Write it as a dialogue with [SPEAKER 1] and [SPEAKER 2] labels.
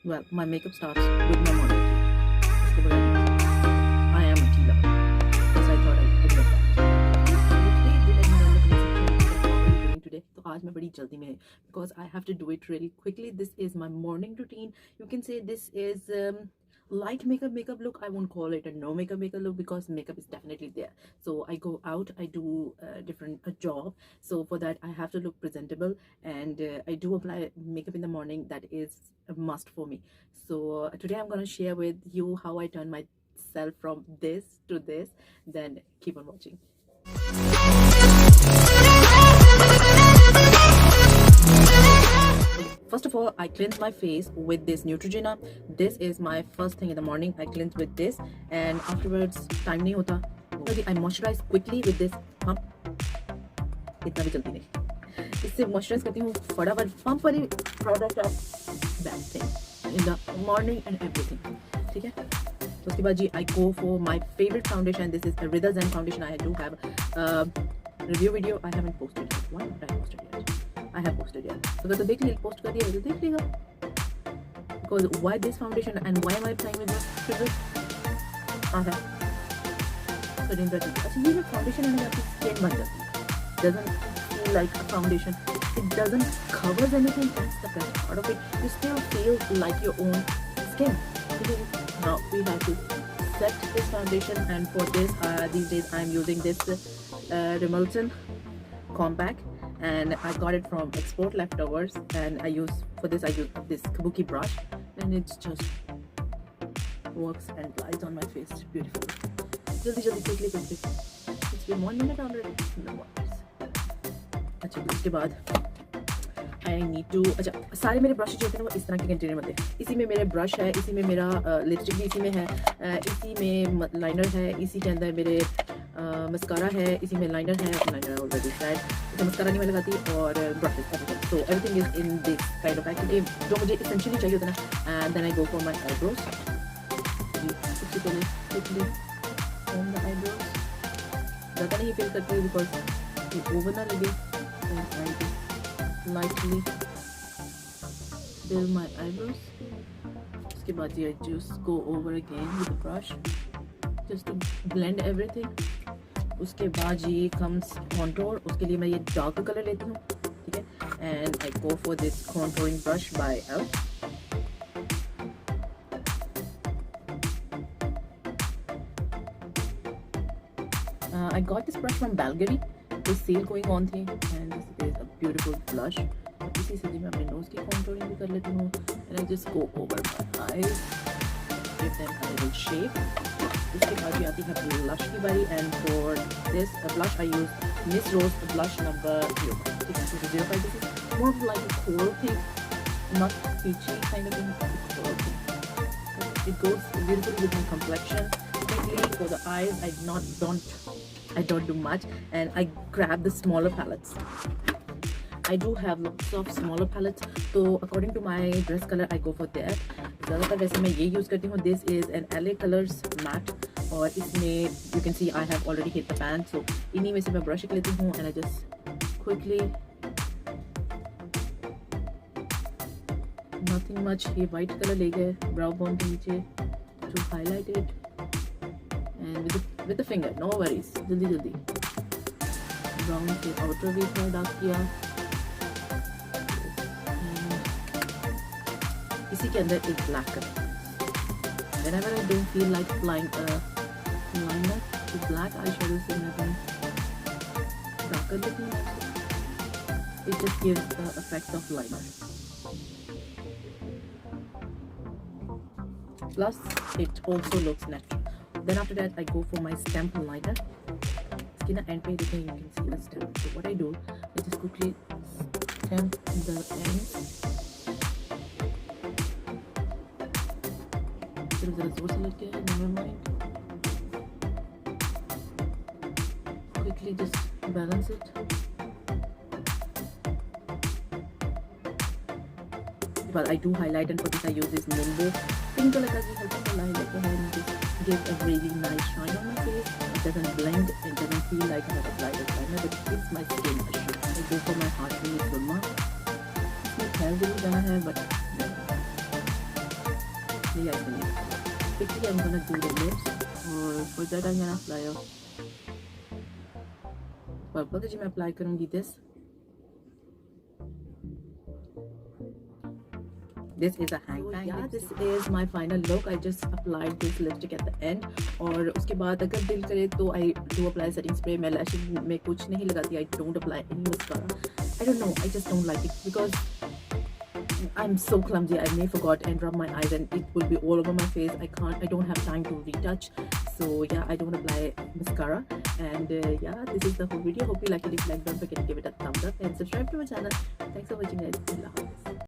[SPEAKER 1] Well, my makeup starts with my morning tea. इसके बगैर I am a tea lover. Yes, I thought I'd admit that. Today, तो आज मैं बड़ी जल्दी में because I have to do it really quickly. This is my morning routine. You can say this is light makeup look. I won't call it a no makeup look because makeup is definitely there. So I go out, I do a job, so for that I have to look presentable, and I do apply makeup in the morning. That is a must for me. So today I'm gonna share with you how I turn myself from this to this. Then keep on watching. First of all, I cleanse my face with this Neutrogena. This is my first thing in the morning. I cleanse with this, and afterwards time नहीं होता. I moisturize quickly with this pump. इतना भी जल्दी नहीं. इससे moisturize करती हूँ फटाफट. Pump वाली product of best thing in the morning and everything. ठीक है? तो उसके बाद जी I go for my favorite foundation. This is a Rida Zen foundation. I do have a review video. I haven't posted yet. Why not I posted yet? I have posted yet. So अगर तो देख लिया, post कर दिया तो देख लेगा. Because why this foundation and why am I playing with this? अच्छा ये जो foundation है ना आपकी skin बन जाती है. Doesn't feel like a foundation. It doesn't cover anything. That's the best part of it. You still feel like your own skin. Now we have to set this foundation, and for this these days I'm using this Remulsion compact, and I got it from export leftovers, and I use this kabuki brush, and it's just works and glides on my face beautifully. Jaldi quickly. It's been 1 minute already. No worries. अच्छा उसके बाद I need to अच्छा सारे मेरे brush जो होते हैं वो इस तरह के कंटेनर में होते हैं. इसी में मेरे ब्रश है, इसी में मेरा लिपस्टिक भी इसी में है, इसी में लाइनर है, इसी के अंदर मेरे मस्कारा है, इसी में लाइनर है ऑलरेडी शायद इसे मस्कारा नहीं मैं लगाती, और brushes everything. So everything is in this kind of pack. क्योंकि जो मुझे इसेंशियली चाहिए होता है ना, and then I go for my eyebrows. सबसे पहले क्विकली ऑन द आईब्रोज. ज़्यादा नहीं फिल करती हूँ बिकॉज ये ओवर ना लगे. lightly fill my eyebrows. उसके बाद I just go over again with the brush just to blend everything. उसके बाद ये comes contour. उसके लिए मैं ये dark color लेती हूँ, ठीक है, and I go for this contouring brush by Elf. I got this brush from Bulgari. This sale going on थी, and this is a beautiful blush. इसी से मैं अपने nose की contouring भी कर लेती हूँ, and I just go over my eyes, give them a little shape. उसके बाद भी आती है blush की बारी, and for this blush I use Miss Rose blush number 05. ठीक है, 05. This is more of like a coral pink, not peachy kind of thing. Coral pink. It goes beautifully with my complexion. Quickly for the eyes, I don't do much, and I grab the smaller palettes. I do have lots of smaller palettes, so according to my dress color I go for that. ज़्यादातर वैसे मैं ये use करती हूँ. This is an LA Colors matte, और इसमें you can see I have already hit the pan, so इन्हीं में से मैं brush लेती हूँ, and I just quickly, nothing much. ये white color ले गए brow bone के नीचे to highlight it, and with the finger, no worries. जल्दी brown से outer भी थोड़ा dark किया. इसी के अंदर एक black color. Whenever I don't feel like applying a liner with black eyeshadow, से मैं अपनी darker लेती हूँ. It just gives the effect of liner. Plus, it also looks natural. Then after that, I go for my stamp liner. Skin end पे देखें, you can see the stamp. So what I do, I just quickly stamp the end. जरा जोर से लग गया, never mind. Quickly just balance it. But I do highlight, and for this I use this Nimbo pink color का हल्का सा highlighter है, and just give a really nice shine on my face. It doesn't blend, it doesn't feel like I have applied a liner, but it gives my skin a shine. I go for my heart release Burma. इसमें खैर भी जाना है, but Yeah, I think quickly I'm gonna do the lips, or for that I'm gonna apply a purple जी मैं apply करूँगी this is a hang tang. Yeah, this is my final look. I just applied this lipstick at the end. और उसके बाद अगर दिल करे तो I do apply setting spray. मैं lashes में कुछ नहीं लगाती. I don't apply any mascara. I don't know. I just don't like it because I'm so clumsy. I may forgot and rub my eyes and it will be all over my face. I don't have time to retouch. So yeah, I don't apply mascara. And yeah, this is the whole video. Hope you like it. If you like, don't forget to give it a thumbs up and subscribe to my channel. Thanks for watching, guys. Allah Hafiz.